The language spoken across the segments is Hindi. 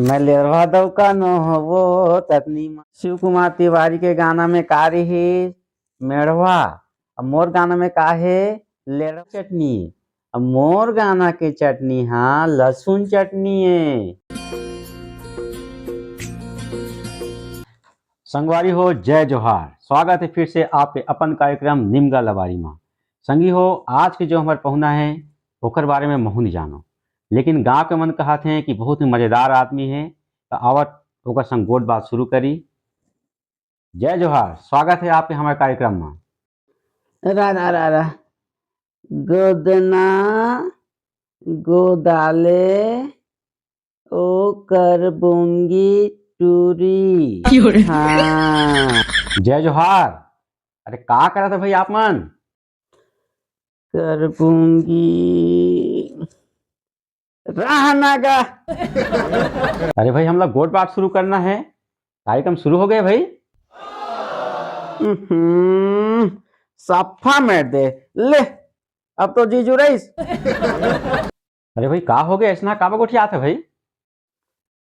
मैं लेरवा दऊ का न हो ततनी शिव कुमार तिवारी के गाना में का रही मेढ़वा। अब मोर गाना में का है लेरवा चटनी। अब मोर गाना के चटनी हाँ लहसुन चटनी है। संगवारी हो जय जोहार, स्वागत है फिर से आपके अपन कार्यक्रम निमगा लबारी में। संगी हो आज के जो हमारे पहुना है ओकर बारे में महू नहीं जानो, लेकिन गांव के मन कहते हैं कि बहुत ही मजेदार आदमी है। तो आवत ओकर संग गोट बात शुरू करी। जय जोहार, स्वागत है आपके हमारे कार्यक्रम में। रा रा रा रा गोदना गोदाले ओ कर बोंगी टूरी। हाँ जय जोहार। अरे का करा था भाई आप मन? कर बूंगी रहनागा। अरे भाई हम लोग गोट बात शुरू करना है, कार्यक्रम शुरू हो गए भाई। सफा मेट दे ले, अब तो जीजू रईस। अरे भाई का हो गया ऐसा का बगोठी आते भाई?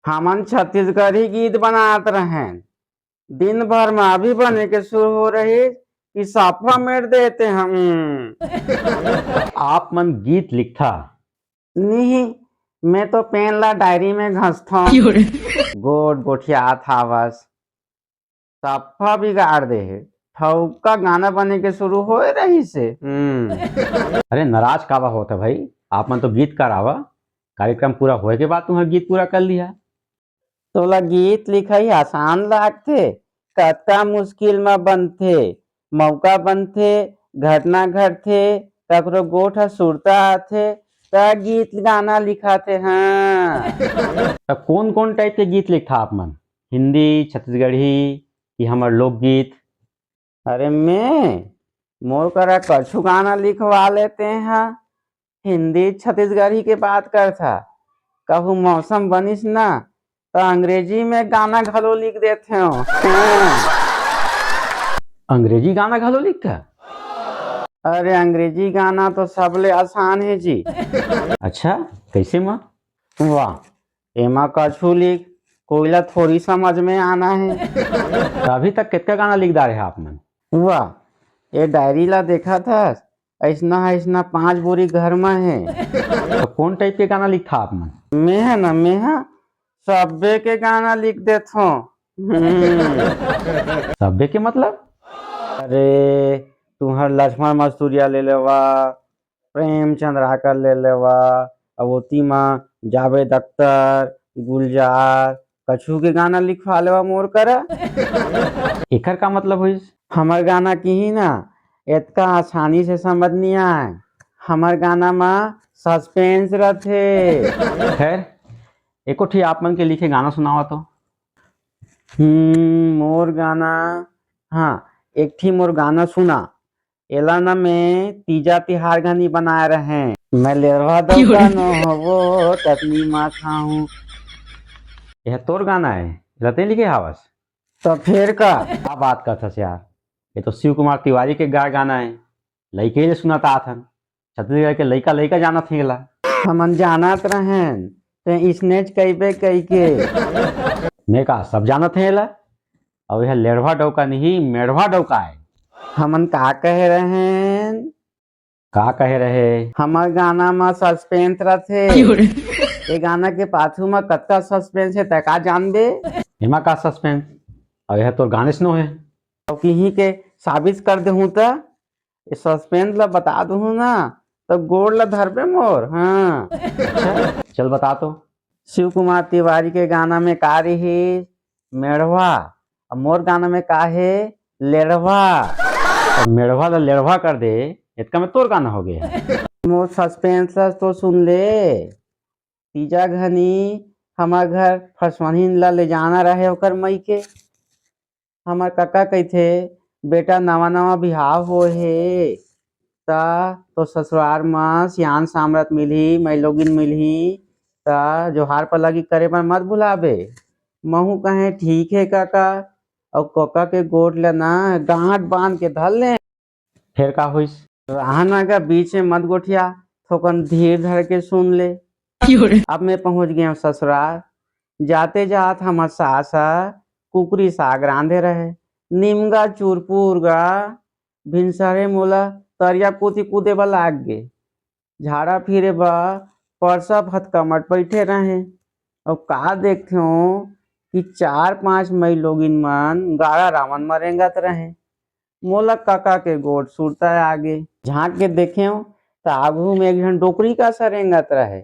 हमन छत्तीसगढ़ी गीत बनाते रहे, दिन भर में अभी बने के शुरू हो रही कि सफा मेट देते हम। आप मन गीत लिखता नहीं, मैं तो पेन ला डायरी में घसता गोट गोठिया था बस सफा बिगाड़ दे है। ठौका गाना बने के शुरू हो रही से। अरे नाराज कावा होता भाई, आप मन तो गीत करावा, कार्यक्रम पूरा होए के बाद तुम्हारा गीत पूरा कर लिया। तोला गीत लिखाई आसान लागथे, कतका मुश्किल में बनथे। मौका बनथे, घटना घटथे, ककरो गोठ सुरता आथे त गीत गाना लिखाथे। हाँ तब कौन कौन टाइप के गीत लिखता आप मन? हिंदी, छत्तीसगढ़ी कि हमार लोकगीत? अरे मैं मोर करा कछु गाना लिखवा लेते हैं। हिंदी छत्तीसगढ़ी के बात करथा, कहूँ मौसम बनिस ना तो अंग्रेजी में गाना घलो लिख देते हो। अंग्रेजी गाना घलो लिखता? अरे अंग्रेजी गाना तो सबले आसान है जी। अच्छा कैसे माँ? वाह एमा कछु लिख, कोयला थोड़ी समझ में आना है। तो अभी तक कितना गाना लिख डाले आप मन? वाह ये डायरी ला देखा था, ऐसना ऐसना 5 बोरी घर में है। तो कौन टाइप के गाना लिखता आप मन? मैं है ना मैं सब्बे के गाना लिख देता हूँ। सब्बे के मतलब? अरे तुम्हार लक्ष्मण मस्तूरिया ले लेवा, प्रेमचंद राकर ले लेवा, अवोती माँ जावेद अख्तर, गुलजार, कछु के गाना लिखवा लेवा मोर करा। एकर का मतलब हुई? हमार गाना की ही ना इतना आसानी से समझ नहीं आए। हमार गाना में सस्पेंस रहते। खैर एको ठी आप मन के लिखे गाना सुनावा तो। मोर गाना, हाँ एक ठी मोर गाना सुना। एला ना मैं तीजा तिहार घनी बनाए रहे। मैं लेरवा दऊ का न हो ततनी माँ खाऊं। यह तोर गाना है, रते लिखे हावस? तो फिर का बात करता यार, ये तो शिव कुमार तिवारी के गाना है। लइके ले सुनाता आथन, छत्तीसगढ़ के लइका लइका जाना थेला। हमन जानत रहें ते स्नेच कईबे कई के। मैं का सब जानत हेला। अब यह लेढ़वा डौका नहीं मेढ़वा डौका है। हमन का कहे रहे? का कहे रहे? हमार गाना में सस्पेंस रहते। ये गाना के पाछू में कत्ता सस्पेंस है ते का जानबे? एमा का सस्पेंस? और यह तो गाने सुनो है तो किही के साबित कर देहूं त ये सस्पेंस ला बता दूं ना तो गोड़ ला धरबे मोर। हाँ अच्छा चल बता तो। शिव कुमार तिवारी के गाना में का रही मेढ़वा, और मोर गाना में का है लेढ़वा। मेढ़वा ला लेढ़वा कर दे, इतना में तोर गाना हो गया। मोर सस्पेंस तो सुन ले। तीजा घनी हमार घर फसवहीन ला ले जाना रहे ओकर मई के। हमार काका कहथे बेटा नवा नवा बिहाव हो है ता तो ससुराल में सियान सामरत मिलही, मैलोगिन मिलही ता जोहार पर लगी करे पर मत भुलाबे। महू कहे ठीक है काका, और कोका के गोट लेना गांठ बांध के धर ले। फिर का हुई? रहना का बीच में मत गोठिया, थोकन धीर धर के सुन ले। अब मैं पहुंच गया ससुराल, जाते जात हमर सास कुकरी साग रांधे रहे। निमगा चूरपुर गा भिनसरे मोला तरिया कोती कूदे बर लाग गे। झाड़ा फिरे बा परसा भतकमट बैठे रहे और का देखथे कि 4-5 मई लोगिन मन गाड़ा रावण म रेंगत रहे। मोला कका के गोठ सुरता आगे झांक के देखे तो आगू में एक झन डोकरी का सा रेंगत रहे।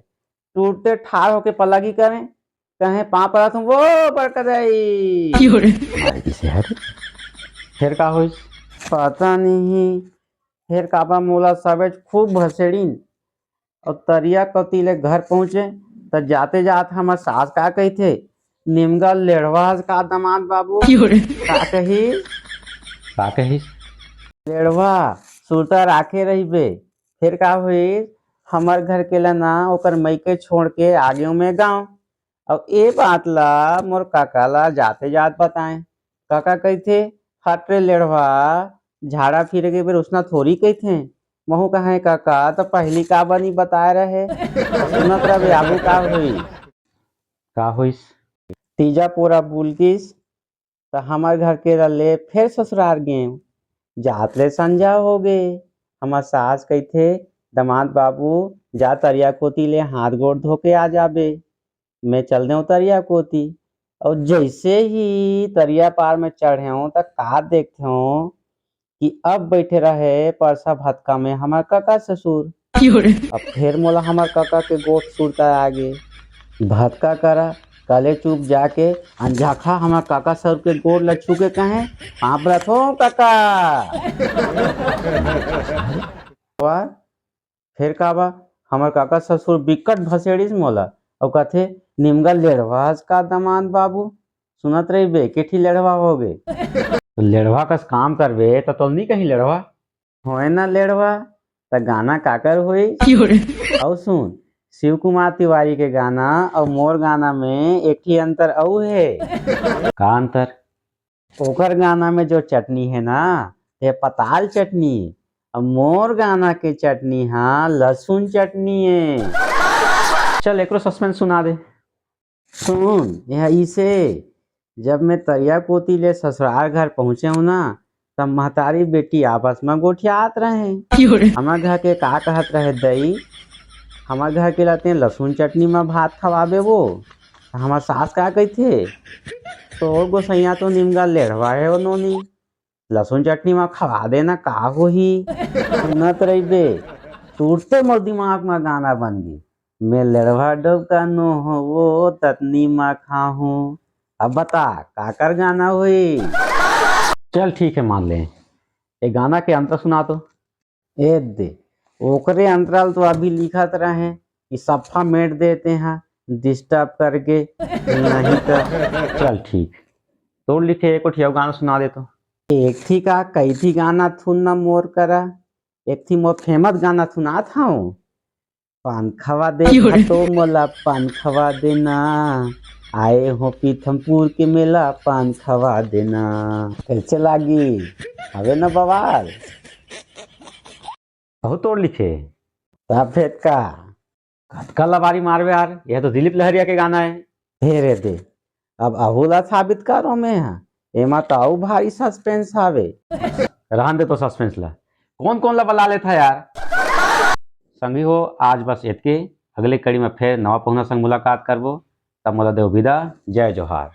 टूटते ठाड़ होके पलगी करे कहे पाँव पड़ा तुम वो बड़का दाई फिर का होइस पता नहीं। फिर काबा मोला सबेज खूब भसेड़ीन और तरिया कती ले घर पहुंचे तो जाते जात हमर सास का कहिथे निमगा लेढ़वा का दामाद बाबू का कहिस लेढ़वा सुरता राखे रहिबे। फिर का हुई हमर घर के ला ना ओकर मईके छोड़ के आगे में गाँव और ए बात ला मोर काका ला जाते जात बताए। काका कहिथे हट रे लेढ़वा झाड़ा फिरे के बेर उसना थोड़ी कहिथे। महू कहे काका तो पहली का बनी बताए रहे सुनत रहे आगू का होइस तीजा पूरा बुलकिस तो हमार घर के ले फिर ससुराल गए। जात ले संजा हो गए। हमार सास कहिथे दामाद बाबू जा तरिया कोती ले हाथ गोड़ धो के आ जाबे। मैं चल दे तरिया कोती और जैसे ही तरिया पार में चढ़े तो का देखते कि अब बैठे रहे परसा भतका में हमार काका ससुर। अब फिर मोला हमार काका के गोठ सुरता आगे भतका करा कले चुप जाके अनझाखा हमार काका सर के गोड़ ल छू के कहे आप रथ हो काका फिर का बा हमार काका ससुर बिकट भसेड़ीस मोला और कथे निमगा लेढ़वा का दामाद बाबू सुनत रही बे केठी लेढ़वा हो गए तो लेढ़वा कस काम करबे तो नहीं कहीं लेढ़वा होए ना लेढ़वा तो गाना काकर हुई और सुन शिव कुमार तिवारी के गाना और मोर गाना में एक ही अंतर अउ है का अंतर ओकर गाना में जो चटनी है ना ये पताल चटनी और मोर गाना के चटनी हाँ लहसुन चटनी है। चल एक सस्पेंस सुना दे सुन यह इसे जब मैं तरिया कोती ले ससुराल घर पहुंचे हूँ ना तब महतारी बेटी आपस में गोठियात रहे। हमारे घर के का कहत रहे दई हमारे घर के लाते लहसुन चटनी में भात खवाबे वो हमार सास का कहिथे तो गोसैया तो निमगा लेढ़वा है वो नोनी लहसुन चटनी में खवा देना का होही सुनत रही बे टूटते मोर दिमाग में गाना बन गई मैं लेढ़वा डब का नो हो वो ततनी माँ खाहूँ। अब बता काकर गाना हुई चल ठीक है मान ले ये गाना के अंतर सुना तो ए दे ओकरे अंतराल तो अभी लिखत रहे कि सफा मेट देते हैं डिस्टर्ब करके नहीं तो चल ठीक तो लिखे एक गाना सुना दे तो एक थी का कई थी गाना थुन ना मोर करा एक थी मोर फेमस गाना सुना था पान खवा दे तो मोला पान खवा देना आए हो पीथमपुर के मेला पान खवा देना कैसे लागी हवे ना बवाल बहुत तोड़ लिखे सफेद का कल लबारी मारवे यार यह तो दिलीप लहरिया के गाना है फेरे दे अब अहुला साबित करो मैं एमा तो भारी सस्पेंस हावे रहन दे तो सस्पेंस ला कौन ला बला लेता यार संगी हो आज बस इतके अगले कड़ी में फिर नवा पहुना संग मुलाकात करबो तब मोला देव विदा जय जोहार।